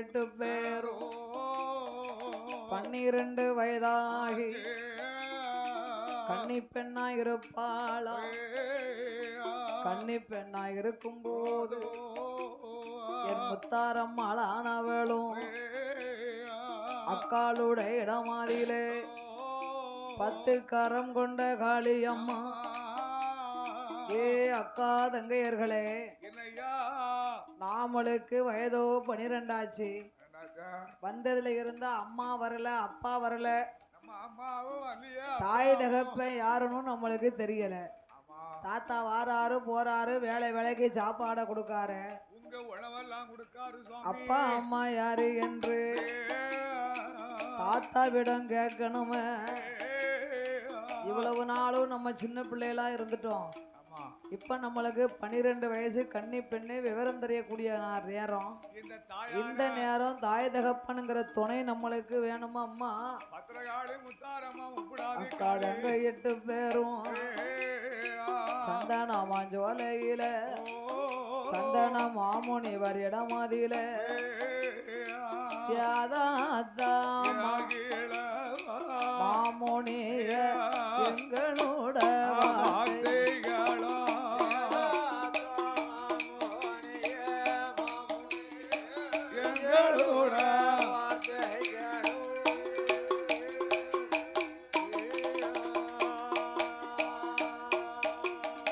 8 பேரும் 12 வயதாகி கன்னி பெண்ணாய் இருப்பாளா? கன்னி பெண்ணாய் இருக்கும் போது என் முத்தாரம்மாளானவளும் அக்காளுடைய இடமாதிலே 10 கரம் கொண்ட காளியம்மா. ஏ அக்கா தங்கையர்களே, நாமளுக்கு வயதோ 12 ஆச்சு. வந்ததுல இருந்த அம்மா வரல, அப்பா வரல, தாய் தகப்பன் யாருன்னு நம்மளுக்கு தெரியல. தாத்தா வாராரு போறாரு, வேலைக்கு சாப்பாட கொடுக்காரு, அப்பா அம்மா யாரு என்று தாத்தாவிடம் கேட்கணுமே. இவ்வளவு நாளும் நம்ம சின்ன பிள்ளைகளா இருந்துட்டோம். இப்ப நம்மளுக்கு 12 வயசு, கன்னி பெண்ணு, விவரம் தெரியக்கூடிய நேரம். இந்த நேரம் தாய் தகப்பனுங்கிற துணை நம்மளுக்கு வேணுமா? அம்மா அக்கா தங்க 8 பேரும் சந்தன மாஞ்சோலையில சந்தன மாமுனிவர் இடமாதில மாமுனிய எங்களோட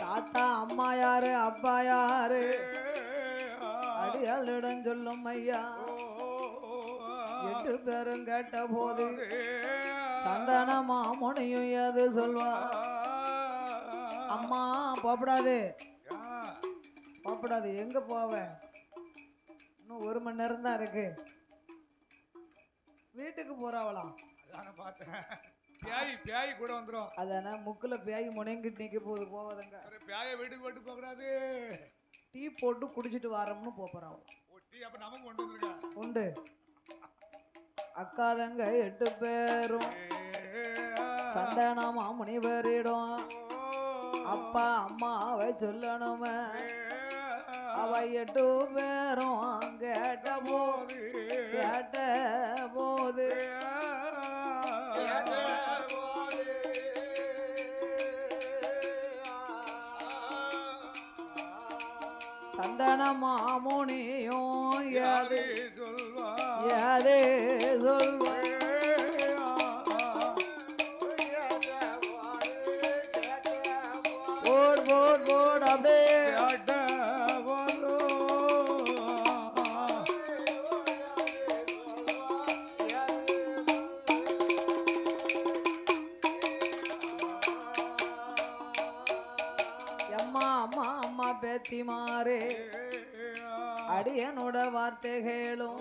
தாத்தா அம்மா யாரு, அப்பா யாரு, அடியாளிடம் சொல்லும் ஐயா. 8 பேரும் கேட்ட போது சந்தன மாமுனியும் ஏது சொல்வா? அம்மா போப்படாது, போப்படாது. எங்க போவ? இன்னும் 1 மணி நேரம் தான் இருக்கு. வீட்டுக்கு போறாவலாம். பியாய் கூட வந்துரும். அதானே முக்குல பியாய் முனைங்கிட்டு நிக்க போகுது. போவதுங்க பியாய வீட்டுக்கு போட்டு போக கூடாது. டீ போட்டு குடிச்சிட்டு வாரம்னு போறாவலாம். டீ அப்ப நமக்கு கொண்டு வந்துருங்க. உண்டு. அக்காதங்க 8 பேரும் சந்தன மாமுனிவரிடம் அப்பா அம்மாவை சொல்லணுமே. அவ 8 பேரும் கேட்ட போது சந்தன மாமுனியும் யாது சொல்வா? போட் அப்படியே அம்மா பேத்தி மாறே அடியனோட வார்த்தைகளும்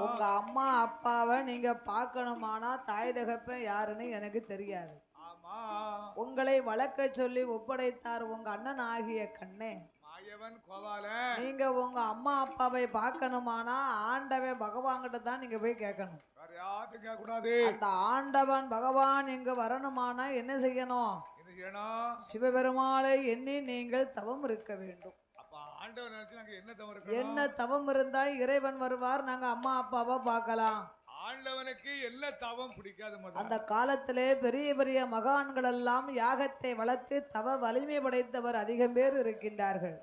உங்க அம்மா அப்பாவை நீங்க பார்க்கணுமானா தாய் தகப்பன் யாருன்னு எனக்கு தெரியாது. உங்களை வளர்க்க சொல்லி ஒப்படைத்தார் உங்க அண்ணன் ஆகிய கண்ணே. நீங்க உங்க அம்மா அப்பாவை பார்க்கணுமானா ஆண்டவன் பகவான்கிட்ட தான் நீங்க போய் கேட்கணும். அந்த ஆண்டவன் பகவான் இங்க வரணுமானா என்ன செய்யணும்? சிவபெருமாளை எண்ணி நீங்கள் தவம் இருக்க வேண்டும். என்ன தவம் இருந்தா இறைவன் வருவார், நாங்க அம்மா அப்பாவை பார்க்கலாம். ஆண்டவனுக்கு எல்லா தவம் பிடிக்காது. அந்த காலத்திலே பெரிய பெரிய மகான்கள் எல்லாம் யாகத்தை வளர்த்து தவ வலிமை படைத்தவர் அதிகம் பேர் இருக்கின்றார்கள்.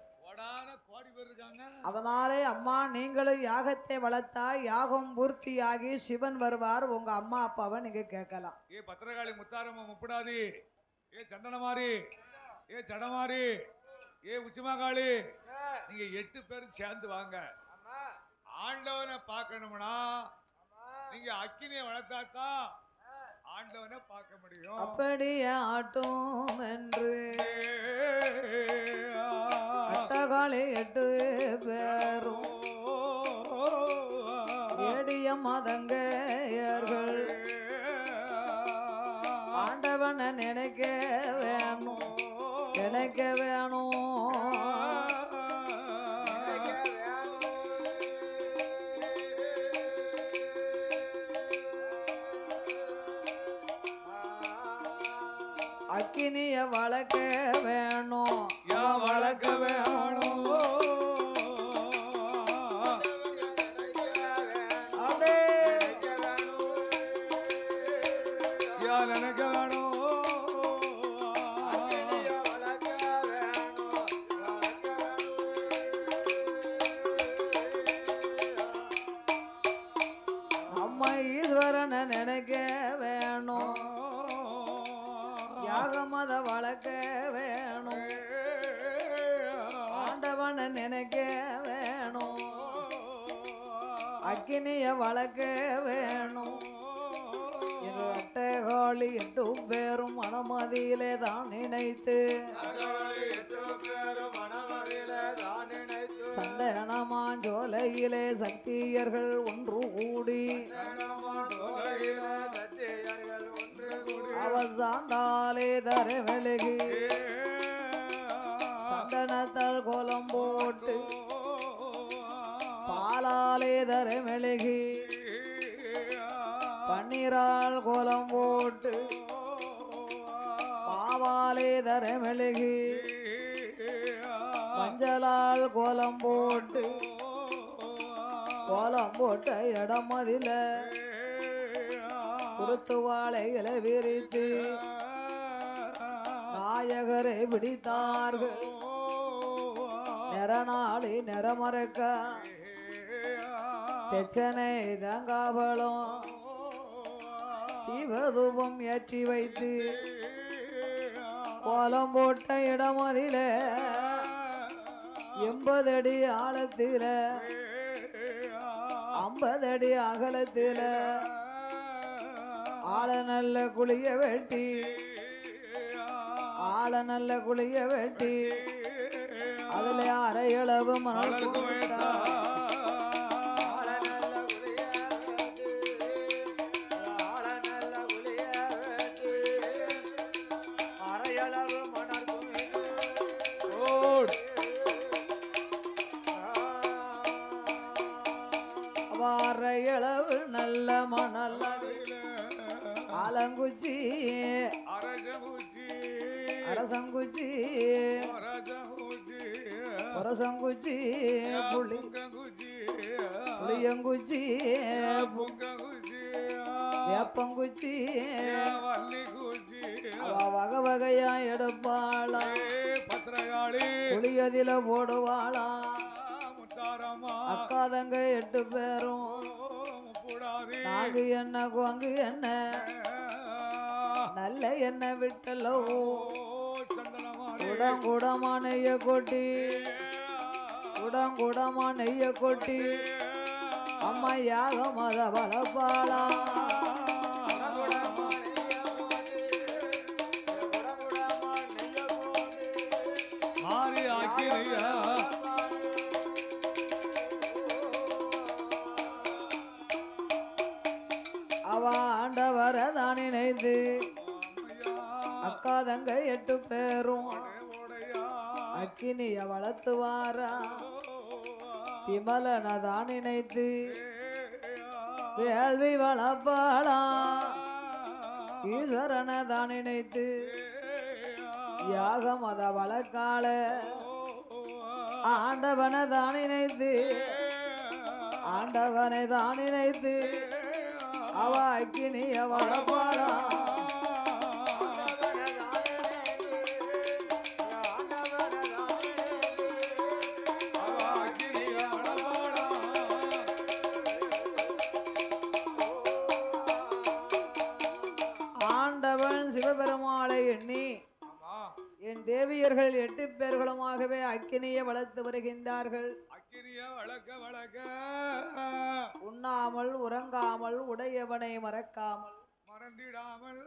அதனாலே அம்மா நீங்களும் யாகத்தை வளர்த்தா யாகம் பூர்த்தியாகி சிவன் வருவார், உங்க அம்மா அப்பாவை நீங்க கேட்கலாம். ஏ பத்திரகாளி முத்தாரம்மா முப்படாதி, ஏ சந்தனமாரி, ஏ ஜடமாரி, ஏ உச்சிமாகாளி, நீங்க 8 பேரும் சேர்ந்து வாங்க. ஆண்டவனை பார்க்கணும்னா நீங்க அக்கினியை வளர்த்தாத்தான் ஆண்டவனை பார்க்க முடியும். அப்படியே ஆட்டும் என்று அட்டகாளி 8 பேரும் ஏடிய மதங்கையர்கள் ஆண்டவனை நினைக்க வேணும், நினைக்க வேணும். அக்கினிய வளர்க்க வேணும், வளர்க்க வேணும். ஈஸ்வரனை நினைக்க வேணும் யாகமத வளர்க்க வேணும் ஆண்டவனை நினைக்க வேணும் அக்கினிய வளர்க்க வேணும் அட்டைகாளி 8 பேரும் மனமதியிலே தான் நினைத்து சந்தனமாஞ்சோலையிலே சக்தியர்கள் ஒன்று கூடி அவசாந்தாலே தரவெழுகி சந்தனத்தால் கோலம் போட்டு பாலாலே தரமெழுகி பன்னீரால் கோலம் போட்டு பாவாலே தரமெழுகி மஞ்சளால் கோலம் போட்டு இடம் அதில குருத்துவாளைகளை விரித்து நாயகரை பிடித்தார்கள் நிறநாளி நிறமறக்க தெச்சனை தங்காவளம் தீபதூபம் ஏற்றி வைத்து கோலம் போட்ட இடம் அதில 80 அடி ஆழத்தில 50 அடி அகலத்தில ஆள நல்ல குளிய வெட்டி அதுல அரையளவு மணல் வாரையளவு நல்ல மணல் ஆலங்குச்சி அரசங்குச்சி புளியங்குச்சி வேப்பங்குச்சி வகை வகையா எடுப்பாளா புளியதில போடுவாளா அக்காதங்க 8 பேரும் நாங்கு என்ன குவாங்கு என்ன நல்ல என்ன விட்டலோ குடங்குடமா நெய்ய கொட்டி அம்மா யாக மத வளப்பாளா ஆண்டவரை தான் நினைத்து அக்காதங்க 8 பேரும் அக்கினிய வளர்த்து வாரா விமலனை தான் நினைத்து வேள்வி வளர்ப்பாளா ஈஸ்வரனை தான் நினைத்து யாகம் அத வளர்க்கால ஆண்டவனை தான் நினைத்து அவ அக்கினிய வளர்ப்பாளா ஆண்டவன் சிவபெருமாளை எண்ணி என் தேவியர்கள் 8 பேர்களுமாகவே அக்கினியை வளர்த்து வருகின்றார்கள். உண்ணாமல் உறங்காமல் உடையவனை மறக்காமல் மறந்திடாமல்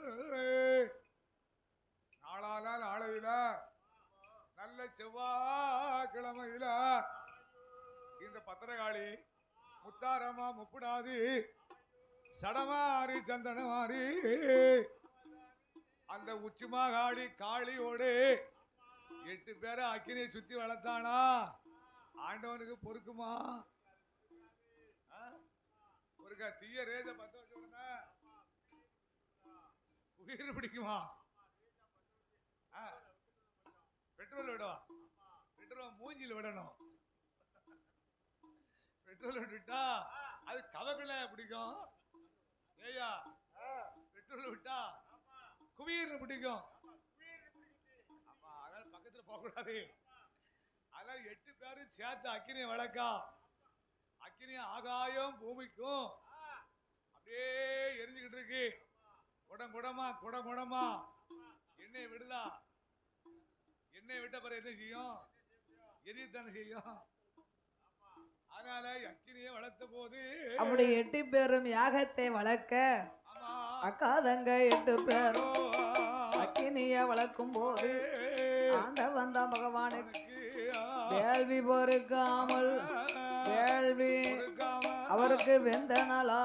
நாளானால் நாளவில நல்ல செவ்வாய்க்கிழமையில இந்த பத்திரகாளி முத்தாரமா முப்புடாது சடமாரி சந்தனமாரி அந்த உச்சிமாகாளி காளியோடு 8 பேரை அக்கினியை சுத்தி வளர்த்தானா ஆண்டவனுக்கு பொறுக்குமா? பொறுக்கா? தீய ரேஜ பத்த வச்ச உடனே உயிர் பிடிக்குமா? பெட்ரோல் விடுவா, பெட்ரோல் மூஞ்சில் விடணும். பெட்ரோல் விட்டுட்டா அது கவக்குள்ள பிடிக்கும். ஏயா பெட்ரோல் விட்டா குவியர் பிடிக்கும். ஆமா, அதனால பக்கத்துல போக கூடாது. அதனால 8 பேரும் சேர்த்து அக்கினியை வளர்க்கா. அக்கினி ஆகாயம் பூமிக்கும் அப்படியே எரிஞ்சுக்கிட்டு இருக்கு. குடம் குடமா குடம் குடமா எண்ணெய் விடுதா? எண்ணெய் விட்ட பிறகு என்ன செய்யும்? எரியத்தானே செய்யும். அதனால அக்கினியை வளர்த்த போது அப்படி 8 பேரும் யாகத்தை வளர்க்க அக்கா தங்க 8 பேரும் அக்கினிய வளர்க்கும் போது ஆண்டவன் தான் பகவானுக்கு வேள்வி பொறுக்காமல் வேள்வி அவருக்கு வெந்த நாளா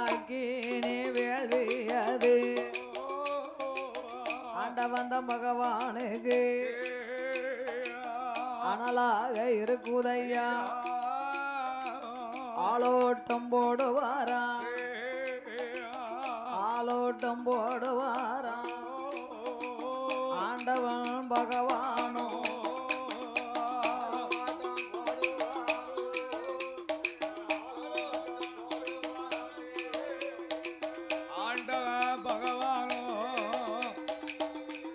அக்கினி வேள்வியது ஆண்டவன் தான் பகவானுக்கு அனலாக இருக்குதையா. ஆலோட்டம் போடுவாரா ஆலோட்டம் போடுவாரா ஆண்டவன் பகவானோ ஆண்டவன் பகவானோ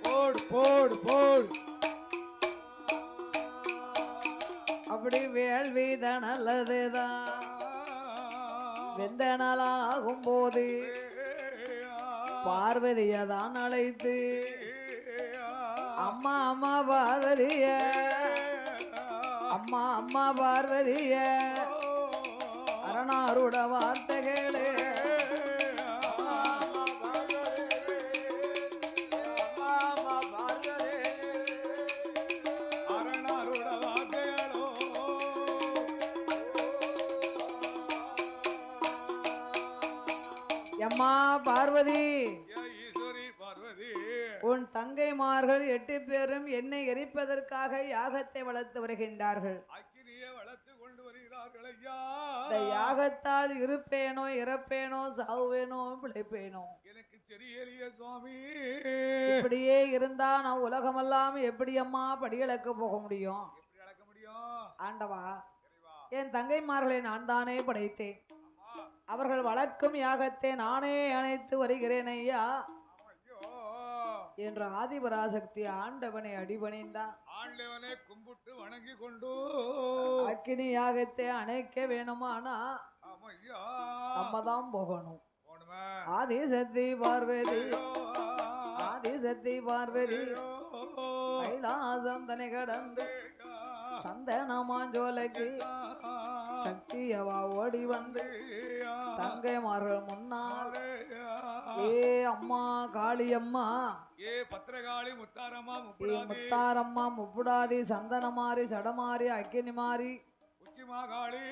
போடு போடு போடு. அப்படி வேள்விதான் நல்லதுதான். வெந்த நாளாகும் போது பார்வதியதான் அழைத்து அம்மா அம்மா பார்வதிய அம்மா அம்மா பார்வதிய அரணாருட வார்த்தைகளே அம்மா பார்வதி ஈஸ்வரி பார்வதி உன் தங்கைமார்கள் 8 பேரும் என்னை எரிப்பதற்காக யாகத்தை வளர்த்து வருகின்றார்கள். அக்கினியை வளர்த்து கொண்டு வருகிறார்கள் ஐயா. இந்த யாகத்தால் இருப்பேனோ இறப்பேனோ சாவேனோ பிழைப்பேனோ எனக்கு தெரியலையே சுவாமி. இப்படியே இருந்தா நான் உலகமெல்லாம் எப்படி அம்மா படியளக்க போக முடியும்? எப்படி அளக்க முடியும்? ஆண்டவா, என் தங்கைமார்களை நான் தானே படைத்தேன். அவர்கள் வளர்க்கும் யாகத்தை நானே அணைத்து வருகிறேன் ஐயா என்ற ஆதிபராசக்தி ஆண்டவனை அடிபணிந்தான். ஆண்டவனை கும்பிட்டு வணங்கி கொண்டு அக்கினி யாகத்தை அணைக்க வேணுமானா நம்மதான் போகணும். ஆதிசக்தி பார்வதி ஆதிசக்தி பார்வதி கைலாசம் தனி கடந்து சந்தனமாஞ்சோலைக்கு சக்தியவா ஓடி வந்து தங்கைமார்கள் முன்னால் ஏ அம்மா காளியம்மா ஏ பத்திரகாளி முத்தாரம்மா ஏ முத்தாரம்மா முப்புடாதி சந்தனமாரி சடமாரி அக்கினி மாறி உச்சிமாகாளி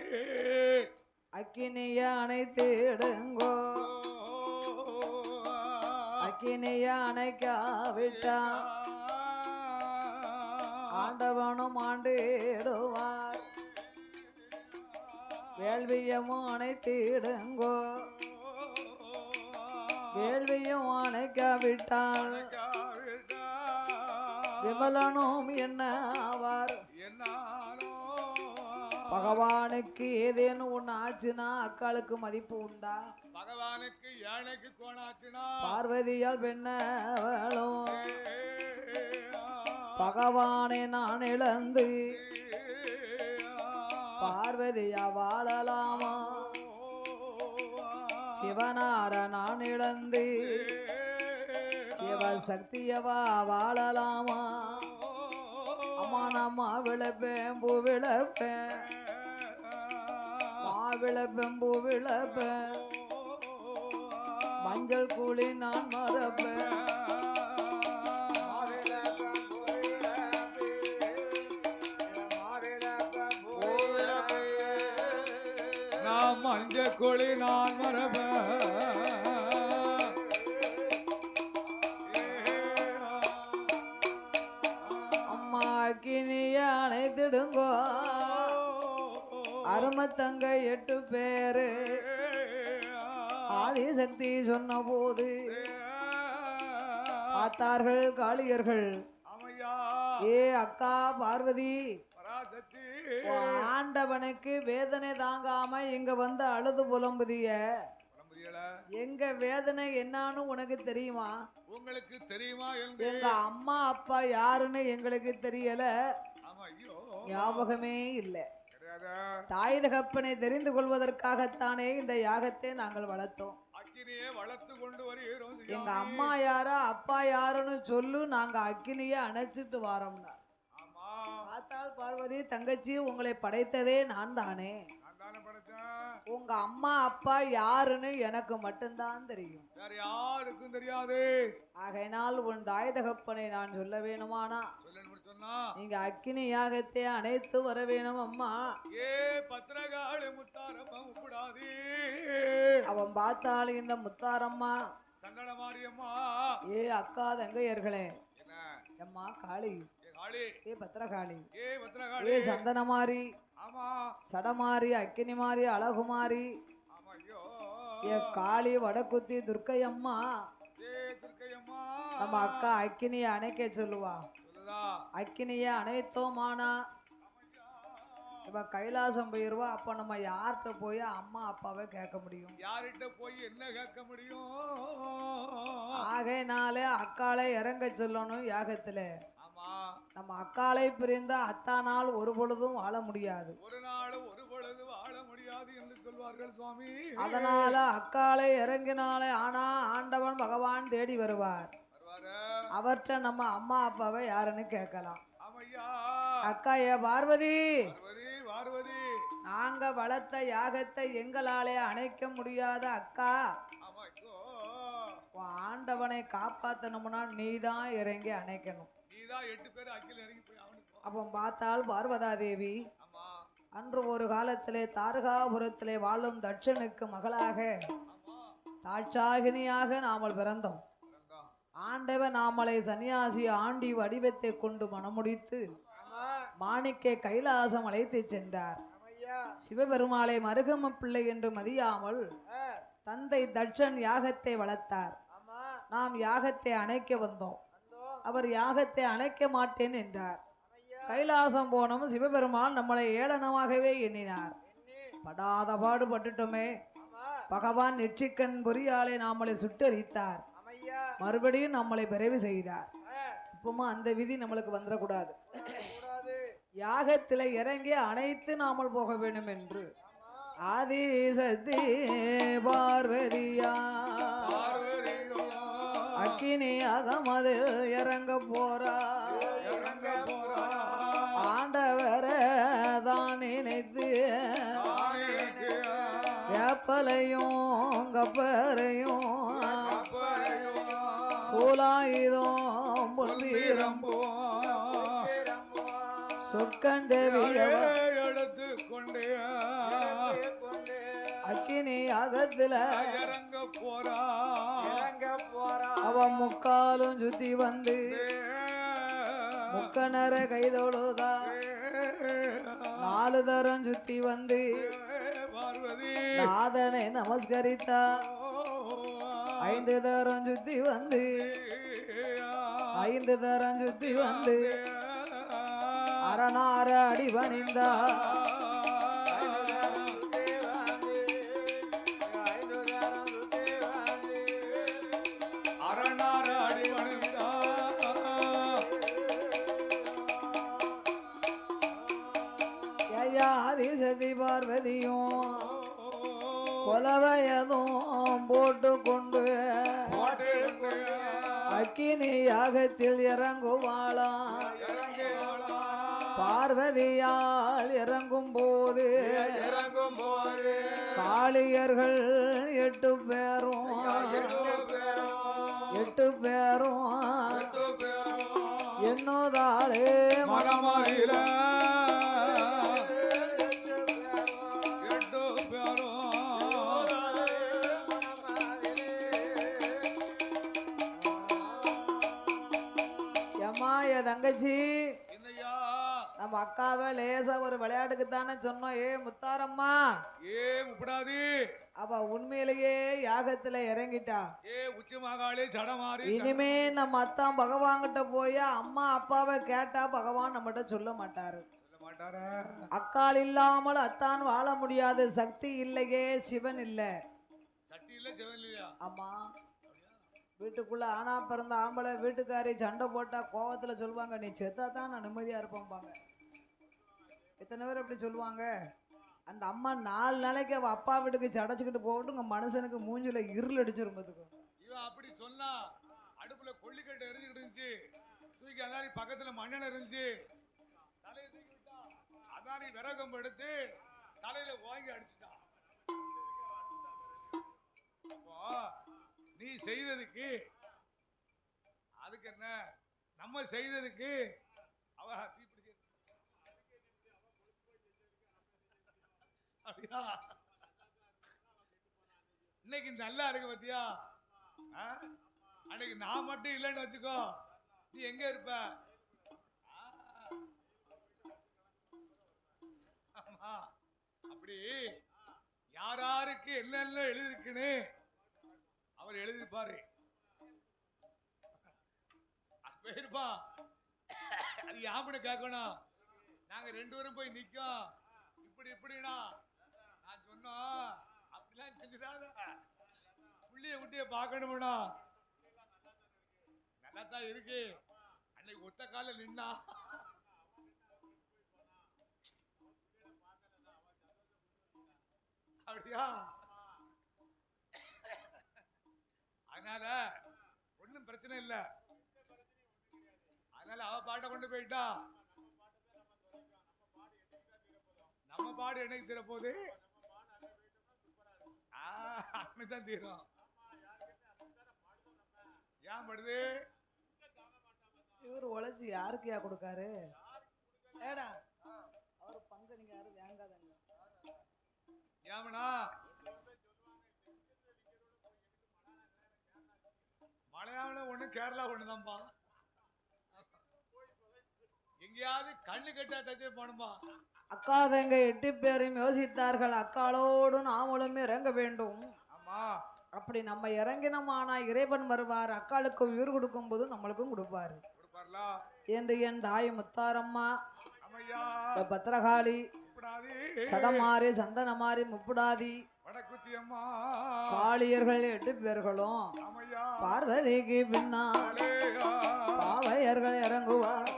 அக்கினிய அணைத்திடுங்கோ அக்கினிய அணைக்காவிட்டா ஆண்டவனும் ஆண்டிடுவார் வேள்வியமும் அணைத்திடுங்கோ வேள்வியும் அணைக்காவிட்டால் விமலனும் என்ன ஆவார்? பகவானுக்கு ஏதேனும் ஒண்ணு ஆச்சுன்னா அக்காளுக்கு மதிப்பு உண்டா? பகவானுக்கு ஏழைக்கு கோணாச்சுனா பார்வதியால் பெண்ணவளும் பகவானை நான் இழந்து பார்வதியா வாழலாமா? சிவனார நான் இழந்து சிவசக்தியவா வாழலாமா? அம்மா நான் மாவிளப்பேன் பூவிளப்பேன் மாவிளப்பேன் பூவிளப்பேன் மஞ்சள் கூலி நான் மறப்பேன் மஞ்ச கொழி நான் மரப அம்மா கினிய அணைத்திடுங்கோ அருமத்தங்க 8 பேரு ஆதிசக்தி சொன்ன போது பார்த்தார்கள் காளியர்கள். ஏ அக்கா பார்வதி, ஆண்டவனுக்கு வேதனை தாங்காம இங்க வந்து அழுது புலம்புதிய தெரியல. எங்க வேதனை என்னன்னு உனக்கு தெரியுமா? உங்களுக்கு தெரியுமா என்று எங்க அம்மா அப்பா யாருன்னு எங்களுக்கு தெரியல. ஆமா. ஐயோ, ஞாபகமே இல்ல. கிடையாதா? தாய் தகப்பனை தெரிந்து கொள்வதற்காகத்தானே இந்த யாகத்தை நாங்கள் வளர்த்தோம். அக்கினியே வளர்த்து கொண்டு வருகிறோம் எங்க சுவாமி. அம்மா யாரா அப்பா யாருன்னு சொல்லு, நாங்க அக்கினிய அணைச்சிட்டு வரோம்னா. ஆமா, பார்த்தால் பார்வதி, தங்கச்சி, உங்களை படைத்ததே நான் தானே. நான் தானே படைச்சேன். உங்க அம்மா அப்பா யாருன்னு எனக்கு மட்டும்தான் தெரியும். வேற யாருக்கும் தெரியாது. ஆகையினால் உன் தாய் தகப்பனை நான் சொல்ல வேணுமானா சொல்லணும் சொன்னா, நீங்க அக்கினி யாகத்தை அணைத்து வர வேணும் அம்மா. ஏ பத்திரகாளி முத்தாரம்மா உப்படாது. அவன் பார்த்தாள் இந்த முத்தாரம்மா. சந்தன மாரியம்மா. ஏ அக்கா தங்கையர்களே, என்ன அம்மா காளி, ஏ காளி, ஏ பத்திரகாளி, ஏ ஏ பத்திரகாளி. சந்தனமாரி, ஆமா, சடமாரி, அக்கினி மாறி, அழகுமாரி, ஆமா. ஐயோ, ஏ காளி, வடக்குத்தி, துர்க்கை அம்மா. ஏ துர்க்கையம்மா. நம்ம அக்கா அக்கினிய அணைக்க சொல்லுவா. சொல்லுதா? அக்கினிய அணைத்தோமானா இப்ப கைலாசம் போயிருவா. அப்ப நம்ம யார்கிட்ட போய் அம்மா அப்பாவை கேட்க முடியும்? யார்கிட்ட போய் என்ன கேட்க முடியும்? ஆகையினாலே அக்காளை இறங்க சொல்லணும் யாகத்துல. ஆமா, நம்ம அக்காளை பிரிந்த அத்தானால் ஒரு பொழுதும் வாழ முடியாது. ஒரு நாள் ஒரு பொழுது வாழ முடியாது என்று சொல்வார்கள் சுவாமி. அதனால அக்காளை இறங்கினாலே ஆனா ஆண்டவன் பகவான் தேடி வருவார். வருவாரு. அவர்கிட்ட நம்ம அம்மா அப்பாவை யாருன்னு கேட்கலாம். ஆமையா. அக்கா ஏ பார்வதி, பார்வதி, பார்வதி. நாங்க வளர்த்த யாகத்தை எங்களாலே அணைக்க முடியாத அக்கா. ஆமா. ஐயோ, உன் ஆண்டவனை காப்பாத்தணும்னா நீதான் இறங்கி அணைக்கணும். நீதான் 8 பேர் அக்கில் இறங்கி போய் அவனுக்கு. அப்போ பார்த்தால் பார்வதா தேவி ஆமா, அன்று ஒரு காலத்திலே தாரகாபுரத்திலே வாழும் தட்சனுக்கு மகளாக ஆமா. தாட்சாகினியாக நாமல் பிறந்தோம். பிறந்தா. ஆண்டவன் நாமலை சன்னியாசி ஆண்டி வடிவத்தை கொண்டு மணமுடித்து மாணிக்க கைலாசம் அழைத்து சென்றார். சிவபெருமாளை மருகம பிள்ளை என்று மதியாமல் தந்தை தட்சன் யாகத்தை வளர்த்தார். நாம் யாகத்தை அணைக்க வந்தோம். அவர் யாகத்தை அணைக்க மாட்டேன் என்றார். கைலாசம் போனோம். சிவபெருமான் நம்மளை ஏளனமாகவே எண்ணினார். படாத பாடுபட்டுட்டோமே. பகவான் நெற்றிக்கண் பொறியாலே நாமளை சுட்டரித்தார். மறுபடியும் நம்மளை பிறவி செய்தார். இப்பமா அந்த விதி நம்மளுக்கு வந்துடக்கூடாது. யாகத்தில் இறங்கி அனைத்து நாமல் போக வேண்டும் என்று ஆதிசக்தி பார்வதியா பார்வதியோ, அக்கினியாக மது இறங்க போறா. இறங்க போறா. ஆண்டவர தான் நினைத்து ஆயிரக்கு வேப்பலையும் கப்பரையும் கப்பரையோ, சூலாயுதம் பொன்வீரம் வீரம்போ சொக்கண்டவியவர் எடுத்து கொண்டே அக்கினி யாகத்துல இறங்க போறா. அவன் முக்காலும் சுத்தி வந்து முக்கணர கைதொழுதா. 4 தரம் சுத்தி வந்து பார்வதி, நாதனை நமஸ்கரித்தா. 5 தரம் சுத்தி வந்து 5 தரம் சுத்தி வந்து அரணார அடி பணிந்தா. அரணார அடிவணிந்தா. ஆதிசக்தி பார்வதியும் கொலவயதும் போட்டு கொண்டு அக்கினி யாகத்தில் இறங்குவாளாம். பார்வதியால் இறங்கும் போது காளியர்கள் 8 பேரும் 8 பேரும் என்னோதாலே மனமாயில 8 பேரும் எம்மாய தங்கச்சி, என்னையா? நம்ம அக்காவை லேசா ஒரு விளையாட்டுக்கு தானே சொன்னோம். ஏ முத்தாரம்மா, ஏ முப்படாது. அவ உண்மையிலேயே யாகத்துல இறங்கிட்டா. ஏ உச்சி மகாளி சடமாரி. இனிமே நம்ம அத்தான் பகவான்கிட்ட போய் அம்மா அப்பாவை கேட்டா பகவான் நம்மகிட்ட சொல்ல மாட்டாரு. சொல்ல மாட்டாரா? அக்கால் இல்லாமல் அத்தான் வாழ முடியாது. சக்தி இல்லையே சிவன் இல்ல. சட்டி இல்ல செவன்லையா? ஆமா, வீட்டுக்குள்ள ஆனா பிறந்த ஆம்பளை வீட்டுக்காரி சண்டை போட்டா கோவத்துல சொல்லுவாங்க, நீ செத்தா தான் நான் நிம்மதியா இருப்பேன்பாங்க. எத்தனை பேர் அப்படி சொல்லுவாங்க? அந்த அம்மா 4 நாளைக்கு அவ அப்பா வீட்டுக்கு சடைச்சுக்கிட்டு போகட்டுங்க, மனுஷனுக்கு மூஞ்சில இருள் அடிச்சிரும் பாத்துக்கோ. இவன் அப்படி சொன்னா, அடுப்புல கொள்ளிக்கட்டை எரிஞ்சுக்கிட்டு இருந்துச்சு, தூக்கி அதாரி பக்கத்துல மண்ணெண்ணெய் இருந்துச்சு, தலையை தூக்கி விட்டா, அதாரி விறகம்பு எடுத்து தலையில வாங்கி அடிச்சுட்டான். அப்போ நீ செய்ததுக்கு அதுக்கு என்ன, நம்ம செய்ததுக்கு அவ தீப்பிடிச்சு அப்படியா? இன்னைக்கு நல்லா இருக்கு பத்தியா? அன்னைக்கு நான் மட்டும் இல்லைன்னு வச்சுக்கோ, நீ எங்க இருப்ப? ஆமா, அப்படி யாராருக்கு என்னென்ன எழுதிருக்குன்னு அவர் எழுதிருப்பாரு. அது போயிருப்பா, அது யாமனு கேட்கணும். நாங்க 2 பேரும் போய் நிக்கோம், இப்படினா நான் சொன்னோம், அப்படிலாம் செஞ்சுடாத, புள்ளிய குட்டிய பார்க்கணும்னா நல்லா தான் இருக்கு. அன்னைக்கு ஒத்த கால நின்னா அப்படியா? அதனால ஒண்ணும் பிரச்சனை இல்ல. அதனால அவ பாட்டை கொண்டு போயிட்டா, நம்ம பாடு என்னைக்கு தீர போகுது? தான் தீரும். ஏன் படுது? இவரு உழைச்சி யாருக்கு கொடுக்காரு? ஏடா அவர் பங்கு நீங்க யாரும் வாங்காதங்க. ஏமனா மலையாளம் ஒண்ணு கேரளா ஒண்ணுதான்பா. எங்கேயாவது கண்ணு கட்டா தச்சு போனோம்பா. அக்கா தங்க 8 பேரும் யோசித்தார்கள், அக்காளோடு நாமளும் இறங்க வேண்டும். ஆமா, அப்படி நம்ம இறங்கினமானா இறைவன் வருவார், அக்காளுக்கு உயிர் கொடுக்கும் போது நம்மளுக்கும் கொடுப்பாரு என்று என் தாய் முத்தாரம்மா, பத்திரகாளி, சடமாரி, சந்தனமாரி, முப்புடாதி, காளியர்கள் 8 பேர்களும் பார்வதிக்கு பின்னால் பாவையர்கள் இறங்குவார்.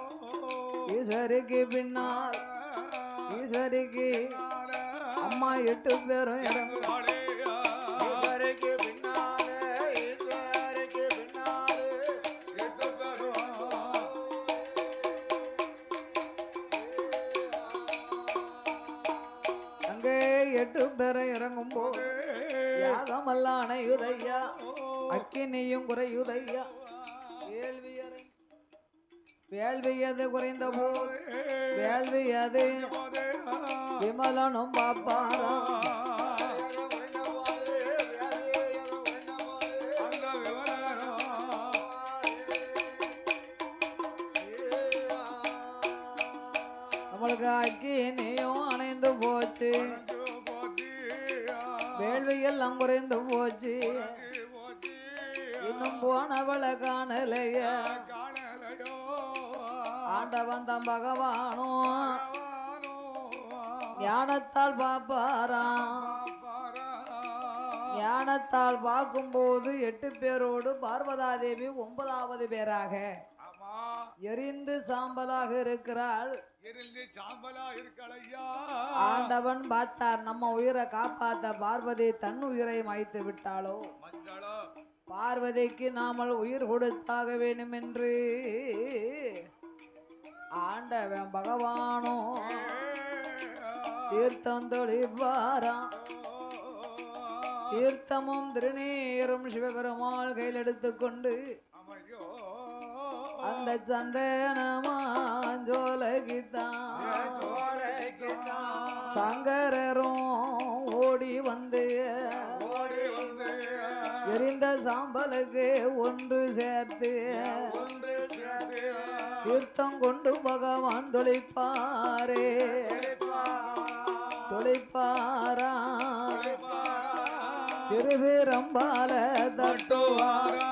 ஈஸ்வரிக்கு பின்னால் ஈஸ்வரிக்கு அம்மா 8 பேரும் இறங்குவார். அங்கே 8 பேரும் இறங்கும் போது யாகமெல்லாம் அணையுதையா, அக்கினியும் குறையுதையா. வேள்வியது குறைந்த போது வேள்வியது விமலனும் பாப்பாரா. நம்மளுக்கு அக்கினியும் அணைந்து போச்சு, வேள்வியெல்லாம் குறைந்து போச்சு, இன்னும் போனவளை காணலைய. ஆண்டவன் தம் பகவானும் ஞானத்தால் பாப்பாராம். ஞானத்தால் பார்க்கும்போது 8 பேரோடு பார்வதாதேவி 9வது பேராக எரிந்து சாம்பலாக இருக்கிறாள். ஆண்டவன் பார்த்தார், நம்ம உயிரை காப்பாத்த பார்வதி தன் உயிரை மாய்த்து விட்டாளோ, பார்வதிக்கு நாமல் உயிர் கொடுத்தாக வேண்டும் என்று ஆண்டவன் பகவானும் தீர்த்தம் தொழிப்பாராம். தீர்த்தமும் திருநீரும் சிவபெருமாள் கையில் எடுத்துக்கொண்டு அந்த சந்தனமாஞ்சோலகித்தான் சங்கரரும் ஓடி வந்து எரிந்த சாம்பலுக்கு ஒன்று சேர்த்து தீர்த்தம் கொண்டு பகவான் தொழிப்பாரே தொழிப்பாரா. திருவிரம்பால தட்டுவாரா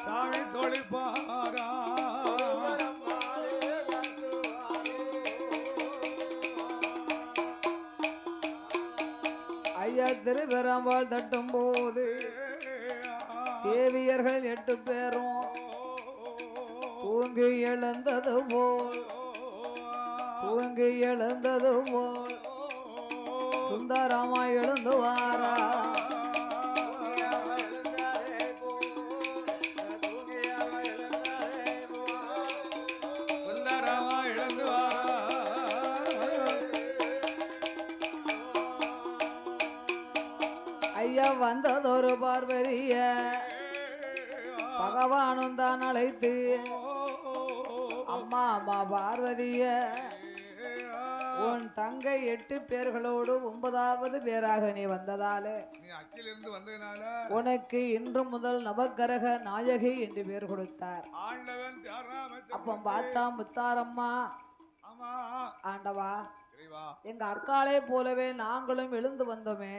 சாமி தொழிப்பாரா. ஐயா திருவெருமாள் தட்டும் போது தேவியர்கள் 8 பேரும் தூங்கி எழுந்தது போல் சுந்தரமா எழுந்து வாரா. ஐயா வந்ததொரு பார்வதிய பகவானும் தான் அழைத்து அம்மா அம்மா பார்வதிய உன் தங்கை 8 பேர்களோடு 9வது பேராக நீ வந்ததாலே உனக்கு இன்று முதல் நவக்கிரக நாயகி என்று பேர் கொடுத்தார். அப்ப பார்த்தா முத்தாரம்மா ஆண்டவா எங்க அக்காளை போலவே நாங்களும் எழுந்து வந்தோமே,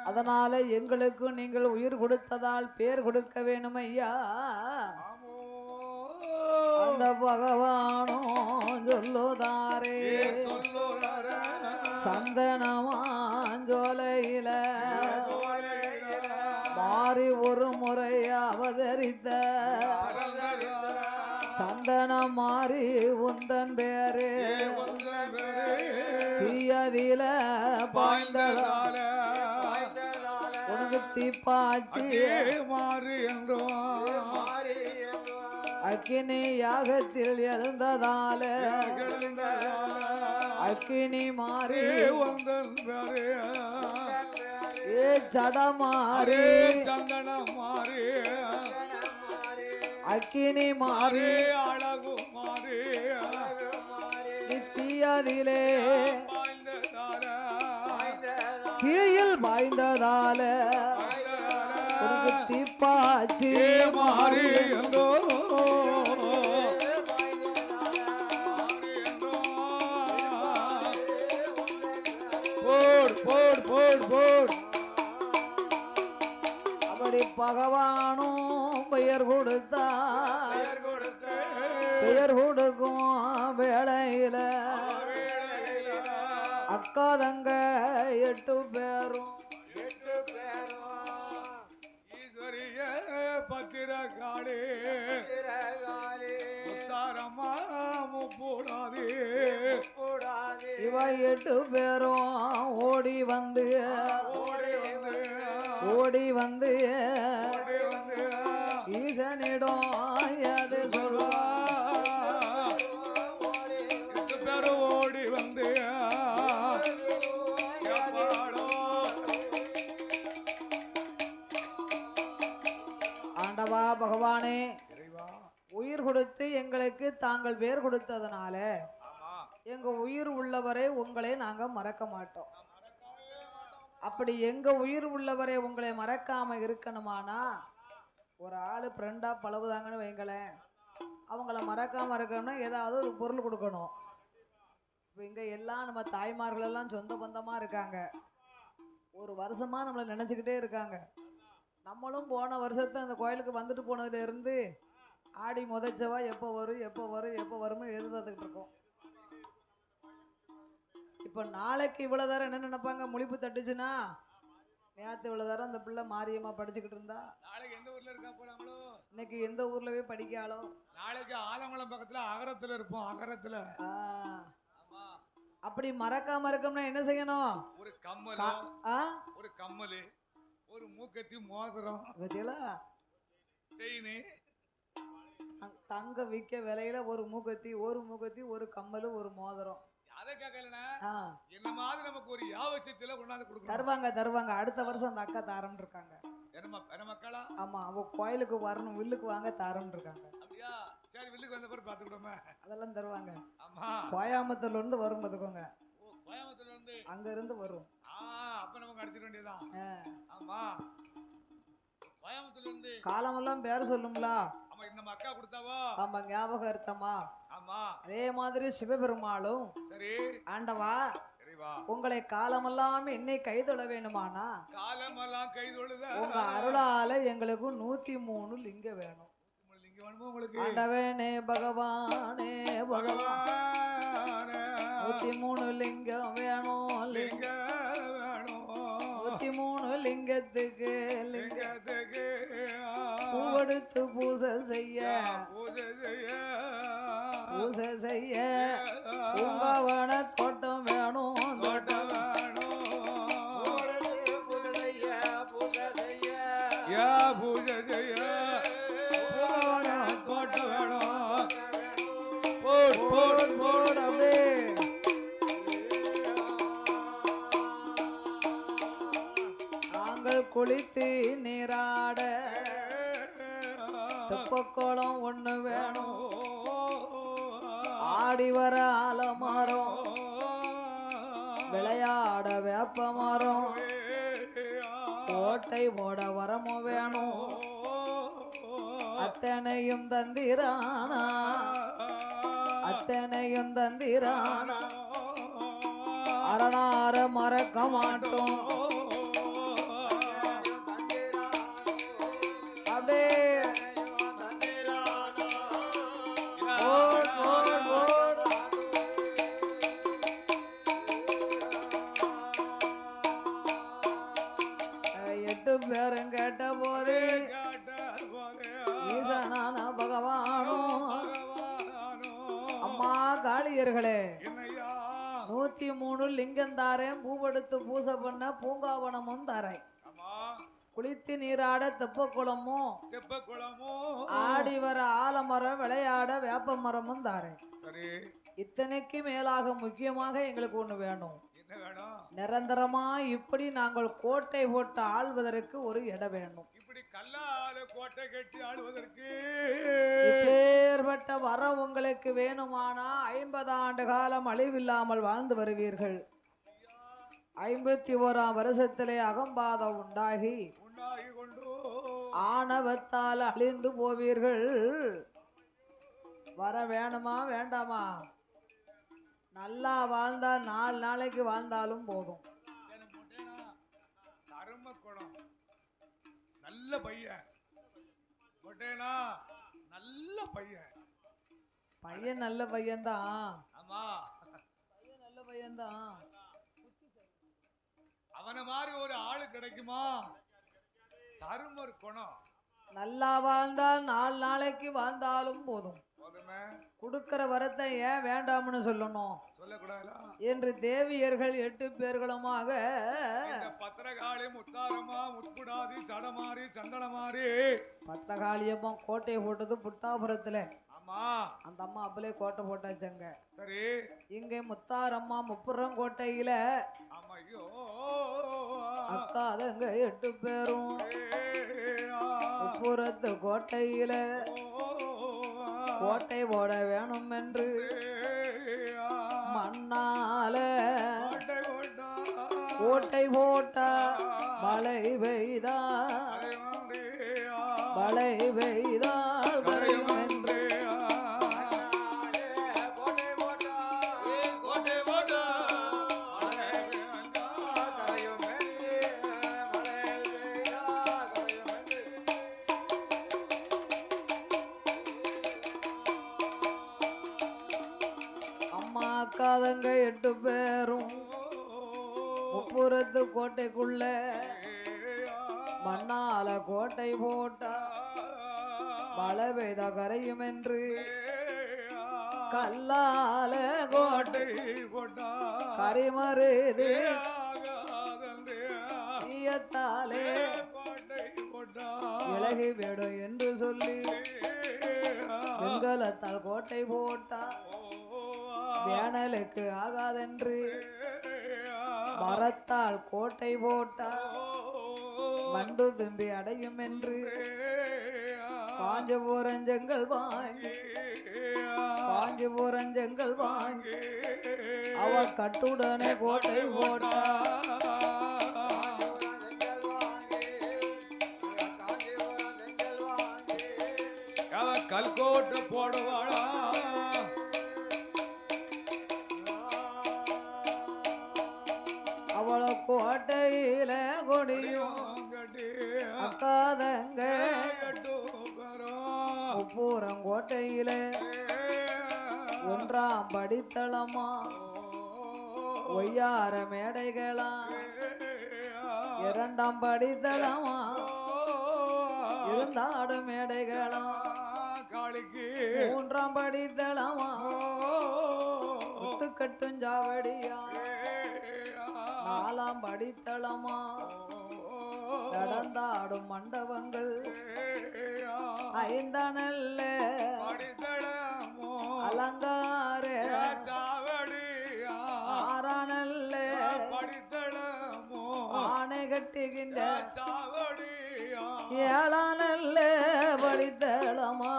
அதனால எங்களுக்கு நீங்கள் உயிர் கொடுத்ததால் பேர் கொடுக்க வேணும் ஐயா. அந்த பகவானும் சொல்லுதாரே சந்தனமாஞ்சோலையில மாறி ஒரு முறை அவதரித்த சந்தனம் மாறி உந்தன் பேரு தீயதில பாய்ந்ததால உனக்கு தீப்பாச்சி மாறி என்றோ அக்கினி யாகத்தில் எழுந்ததால அக்கினி மாறி ஏ சடமாறி சந்தனம் மாறி அக்கினி மாறி அழகு மாறி தீயதிலே தீயில் பாய்ந்ததால உனக்கு தீப்பாச்சி மாறி அப்படி பகவானும் பெயர் கொடுக்கும் வேளையில அக்கா தங்க 8 பேரும் ஈஸ்வரிய பத்திரகாளி முத்தாரம்மா முப்பூடாது இவ 8 பேரும் ஓடி வந்து ஈசனிடம் அது சொல்வா. 8 பேரும் ஓடி வந்து ஆண்டவா பகவானே உயிர் கொடுத்து எங்களுக்கு தாங்கள் பேர் கொடுத்ததுனால எங்க உயிர் உள்ளவரை உங்களை நாங்க மறக்க மாட்டோம். அப்படி எங்க உயிர் உள்ளவரை உங்களை மறக்காம இருக்கணுமானா ஒரு ஆளு ஃப்ரெண்டா பழகுதாங்கன்னு வைங்களேன், அவங்கள மறக்காம இருக்கணும்னா ஏதாவது ஒரு பொருள் கொடுக்கணும். இப்போ இங்க எல்லாம் நம்ம தாய்மார்கள் எல்லாம் சொந்த பந்தமா இருக்காங்க, ஒரு வருஷமா நம்மளை நினைச்சுக்கிட்டே இருக்காங்க. நம்மளும் போன வருஷத்தை அந்த கோயிலுக்கு வந்துட்டு போனதுல இருந்து ஆடி முதச்சவா எப்போ வரும்னு எழுதுறதுக்கிட்டு இருக்கோம். இப்போ நாளைக்கு இவ்வளவு தரம் என்ன நினைப்பாங்க, முழிப்பு தட்டுச்சுன்னா நேத்து இவ்வளவு தரம் அந்த பிள்ளை மாரியம்மா படிச்சுக்கிட்டு இருந்தா நாளைக்கு எந்த ஊர்ல இருக்கா போறாங்களோ, இன்னைக்கு எந்த ஊர்ல போய் படிக்காளோ, நாளைக்கு ஆலங்குளம் பக்கத்துல அகரத்துல இருப்போம். அகரத்துல அப்படி மறக்காம இருக்கோம்னா என்ன செய்யணும், ஒரு கம்மல் ஒரு மூக்கத்தி மோதிரம் செயினு தங்க விற்க விலையில ஒரு மூக்கத்தி ஒரு கம்மல் ஒரு மோதிரம் என்ன மாதிரி நமக்கு ஒரு யாவசியத்துல கொண்டாந்து கொடுக்கணும். தருவாங்க அடுத்த வருஷம் அந்த அக்கா தாரம்னு இருக்காங்க. ஆமா அவ கோயிலுக்கு வரணும், வில்லுக்கு வாங்க தாரம்னு இருக்காங்க. அப்படியா? சரி வில்லுக்கு வந்த பிறகு பாத்துக்கிட்டோமே, அதெல்லாம் தருவாங்க. ஆமா கோயம்புத்தூர்ல இருந்து வரும் பாத்துக்கோங்க. கோயம்புத்தூர்ல இருந்து அங்க இருந்து வரும். அப்ப நமக்கு அடிச்சிட வேண்டியதுதான். ஆமா கோயம்புத்தூர்ல இருந்து காலமெல்லாம் பேர் சொல்லுங்களா. ஆமா நம்ம அக்கா கொடுத்தாவா. ஆமா ஞாபகம் இருத்தமா. ஆமா அதே மாதிரி சிவபெருமாளும் சரி ஆண்டவா உங்களை காலமெல்லாம் என்னை கைதொழ வேணுமானா காலமெல்லாம் கைதொழுத உங்க அருளால எங்களுக்கு 103 லிங்கம் வேணும். ஆண்டவனே பகவானே 103 லிங்கம் வேணும். 103 லிங்கத்துக்கு லிங்கத்துக்கு பூவெடுத்து பூசை செய்ய பூஜை செய்ய பூசை செய்ய பூங்காவன தோட்டம் வேணும் தோட்டம் வேணும் பூஜை செய்ய பூஜை செய்ய யா பூஜை செய்ய பூங்காவன தோட்டம் வேணும் போட் போட் போட் அப்படியே நாங்கள் குளித்து நீராட தெப்பக்குளம் ஒண்ணு வேணும் ஆடி வர ஆலமரம் விளையாட வேப்ப மரம் கோட்டை போட வரமும் வேணும் அத்தனையும் தந்திரானா அத்தனையும் தந்திரானா அரணார மறக்க மாட்டோம் அப்படியே ஓட், ஓட், ஓட். எட்டு பேரும் கேட்ட போது ஈசனான பகவானும் அம்மா காளியர்களே 103 லிங்கம் தாரேன் பூவெடுத்து பூசை பண்ண பூங்காவனமும் தாரேன் குளித்து நீராட தெப்பக்குளமும் ஆடி வர ஆலமரம் விளையாட வேப்ப மரமும் தாரேன் இத்தனைக்கு மேலாக முக்கியமாக எங்களுக்கு ஒண்ணு வேணும் நிரந்தரமா இப்படி நாங்கள் கோட்டை போட்டு ஆள்வதற்கு ஒரு இடம் வேணும் இப்படி கல்லால கோட்டை கட்டி ஆளுவதற்கு இப்பேற்பட்ட வரம் உங்களுக்கு வேணுமானா 50 ஆண்டு காலம் அழிவில்லாமல் வாழ்ந்து வருவீர்கள் 51ஆம் வருஷத்திலே அகம்பாதம் உண்டாகி ஆணவத்தால் அழிந்து போவீர்கள் வர வேணுமா வேண்டாமா நல்லா வாழ்ந்தா 4 நாளைக்கு வாழ்ந்தாலும் போதும் கரும குணம் நல்ல பையன் மொட்டேனா நல்ல பையன் பையன் நல்ல பையன்தான் ஆமா பையன் நல்ல பையன்தான் அவன மாதிரி ஒரு ஆளு கிடைக்குமா தருமர் குணம் நல்லா வாழ்ந்தால் 4 நாளைக்கு வாழ்ந்தாலும் போதும் போதுமே கொடுக்கிற வரத்தை ஏன் வேண்டாம்னு சொல்லணும் சொல்லக்கூடாதா என்று தேவியர்கள் 8 பேர்களுமாக பத்திரகாளி முத்தாரம்மா முட்குடாதி சடமாரி சந்தனமாரி பத்திரகாளியம்மா கோட்டையை போட்டது புட்டாபுரத்துல ஆமா அந்த அம்மா அப்பலே கோட்டை போட்டாச்சங்க சரி இங்க முத்தாரம்மா முப்புறம் கோட்டையில ஆமா ஐயோ அக்கா அதங்க 8 பேரும் முப்புறத்து கோட்டையில கோட்டை போட வேணும் என்று மண்ணால கோட்டை போட்டா மழை பெய்தால் மழை பெய்தால் கரையும் என்று அக்காதங்க 8 பேரும் முப்புறத்து கோட்டைக்குள்ள மண்ணால கோட்டை போட்டா மழை பெய்த கரையும் என்று கல்லால கோட்டை போட்டா கரிமருது ஈயத்தாலே இலகி விடும் என்று சொல்லி வெண்கலத்தால் கோட்டை போட்டா வேணலுக்கு ஆகாதென்று மரத்தால் கோட்டை போட்டா மண்டு தும்பி அடையும் என்று காஞ்சிபுரஞ்சங்கள் வாங்கி காஞ்சிபுரஞ்சங்கள் வாங்கி அவ கட்டுடனே கோட்டை போட்டா கல்கோட்டை போடுவாளா அவள கோட்டையில கொடியும் அக்காதங்க முப்பூரம் கோட்டையில 1ஆம் படித்தளமா ஒய்யார மேடைகளா இரண்டாம் படித்தளமா இருந்தாடும் மேடைகளா காளிக்கு மூன்றாம் படித்தளமா முத்துக்கட்டும் ஜாவடியா நாலாம் படித்தளமா நடந்தாடும் மண்டபங்கள் ஐந்தானல்ல அலங்கார ஆறானல்ல ஆணை கட்டுகின்ற ஏழானல்ல படித்தளமா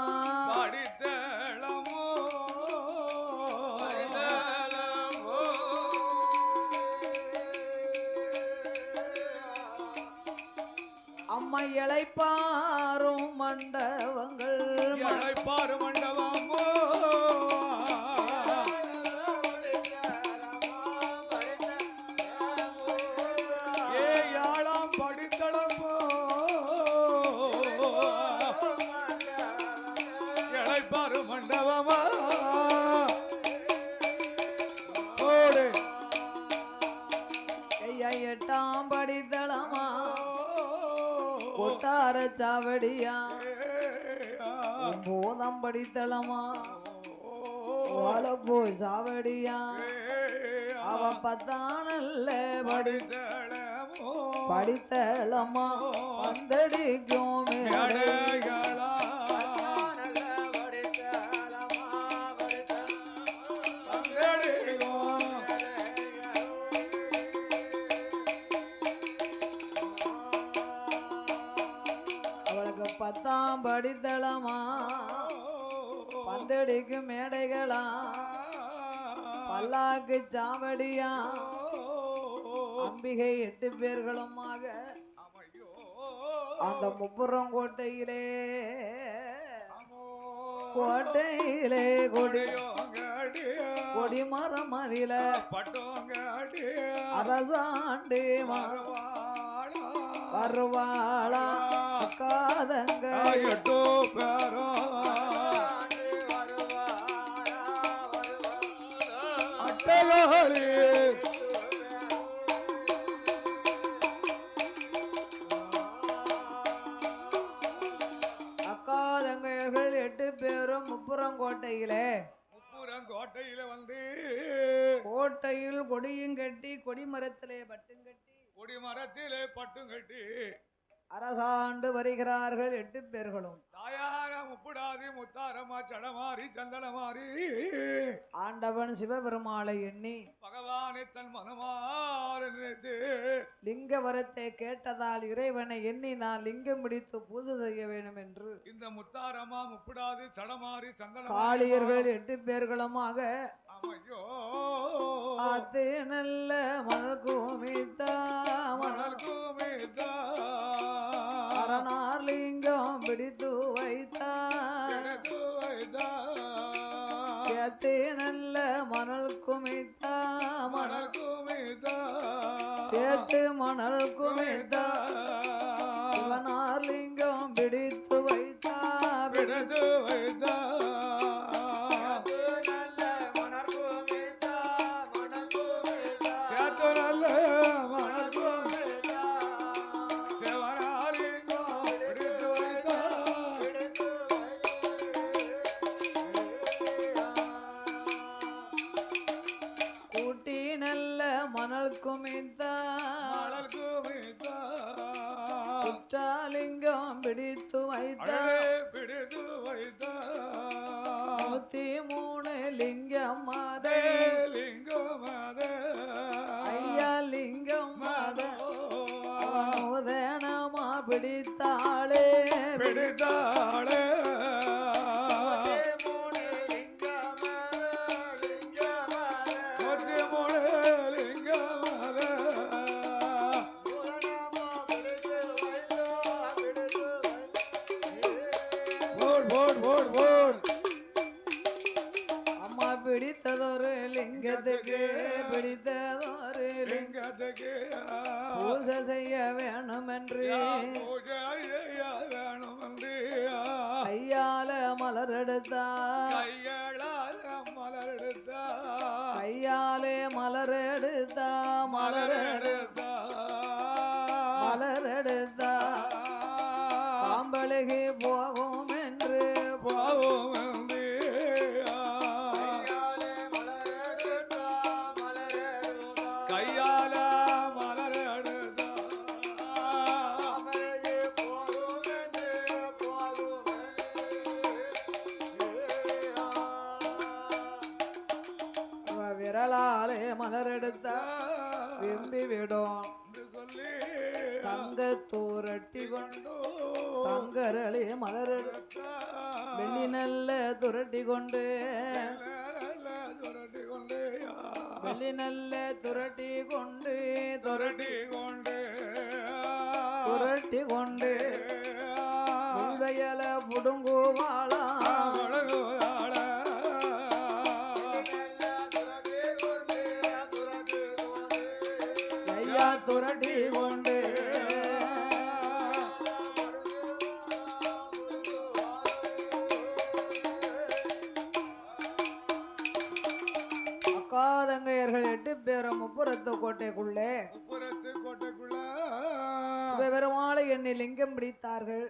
அம்மா இளைப்பாரும் மண்டபங்கள் இளைப்பாரும் மண்டபமோ ஏழாம் படித்தளமோ இளைப்பாரும் மண்டபமா ஓடு ஐயா எட்டாம் படித்தளமா கொட்டார சாவடியா போதம் படித்தளமா வாழப்போ சாவடியா அவ பத்தானல்ல படித்தளமா வந்தடிக்கும் அவளுக்கு பத்தாம் படித்தளமா பந்தடிக்கு மேடைகளா பல்லாக்கு சாவடியா அம்பிகை 8 பேர்களுமாக அந்த முப்புறம் கோட்டையிலே கொடிமரம் அதில அரசாண்டு வருவாளா காதங்க அட்டகாளி அக்காதங்கையர்கள் 8 பேரும் முப்புறங்கோட்டையிலே வந்து கோட்டையில் கொடியும் கட்டி கொடிமரத்திலே பட்டும் கட்டி கொடிமரத்திலே பட்டும் கட்டி அரசாண்டு வருகிறார்கள் 8 பேர்களும் தாயாக முப்புடாதி முத்தாரமா சடமாரி சந்தனமாரி ஆண்டவன் சிவபெருமாளை எண்ணி பகவானை தன் மனமாற நினைத்து லிங்க வரத்தை கேட்டதால் இறைவனை எண்ணி நான் லிங்கம் பிடித்து பூஜை செய்ய வேண்டும் என்று இந்த முத்தாரமா முப்புடாதி சடமாரி சந்தன காளியர்கள் 8 பேர்களுமாக அது நல்ல மணல் குமித்தா அரணார் லிங்கம் பிடித்து வைத்தார் சேர்த்து நல்ல மணல் குமித்தா சேர்த்து மணல் குமித்தா சிவனார் லிங்கம் பிடித்து வைத்தார் குற்றாலிங்கம் பிடித்து வைத்தார் 103 லிங்கம் மாதே ஐயா லிங்கம் மாத நூதனமா பிடித்தாளே அம்மா பிடித்ததொரு லிங்கத்துக்கு பிடித்ததொரு லிங்கத்துக்கு பூஜை செய்ய வேணும் என்று கையால மலர் எடுத்தா கையாலே மலர் எடுத்தா மலரெடுத்தா காம்பழுகி போகும் என்று பாவம் வந்து கையால மலர் எடுத்தா விரலாலே மலரெடுத்தா விரும்பி விடும் என்று சொல்லி தங்க தூரட்டி கொண்டு தங்கரளி மலரெடுத்தா வெள்ளி நல்ல துரட்டி கொண்டு துரட்டி கொண்டு வெள்ளி நல்ல துரட்டி கொண்டு துரட்டி கொண்டு துரட்டி கொண்டு வயல புடுங்குவாளா ஐயா துரட்டி கொண்டு அக்காதங்கையர்கள் 8 பேரும் முப்புறத்து கோட்டைக்குள்ளே முப்புறத்து கோட்டைக்குள்ள சிவபெருமாளை எண்ணி லிங்கம் பிடித்தார்கள்.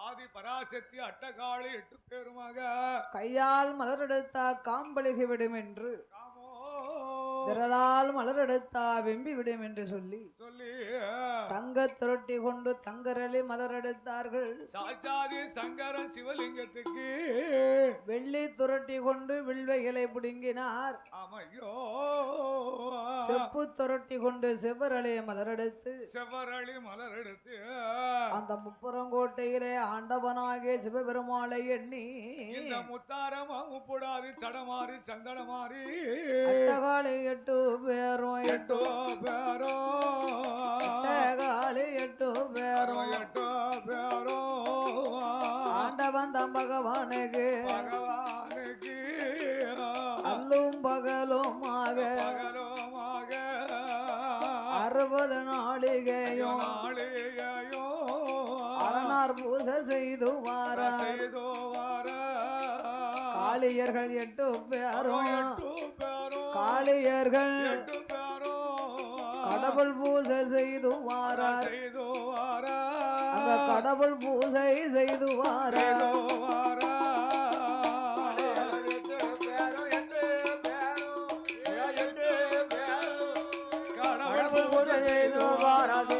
ஆதி பராசக்தி அட்டகாளி 8 பேருமாக கையால் மலரெடுத்தா காம்பழுகி விடும் என்று காமோ விரலால் மலரெடுத்தா வெம்பி விடும் என்று சொல்லி சொல்லி தங்க துரட்டி கொண்டு தங்கரளி மலரெடுத்தார்கள். சாச்சாதி சங்கரன் சிவலிங்கத்துக்கு வெள்ளி துரட்டி கொண்டு வில்வைகளை பிடுங்கினார். ஆமையோ செப்பு துரட்டி கொண்டு செவ்வரளி மலரெடுத்து செவ்வரளி மலர் எடுத்து அந்த முப்புறங்கோட்டையிலே ஆண்டவனாகிய சிவபெருமாளை எண்ணி இந்த முத்தாரமா முப்புடாது சடமாறி சந்தடமாறி அட்டகாளி 8 பேரும் 8 பேரும் அட்டகாளி 8 பேரும் 8 பேரும் ஆண்டவன் தம் பகவானுக்கு பகவானுக்கு அல்லும் பகலுமாக பகலுமாக 60 நாளிகையும் நாளிகையும் அரணார் பூசை செய்து வாரா செய்து வார காளியர்கள் 8 பேரும் 8 பேரும் காளியர்கள் 8 பேரும் கடவுள் பூசை செய்து வாரார். செய்து வார அந்த கடவுள் பூசை செய்து வாரார். செய்து வார கடவுள் பூசை செய்து வாரார்.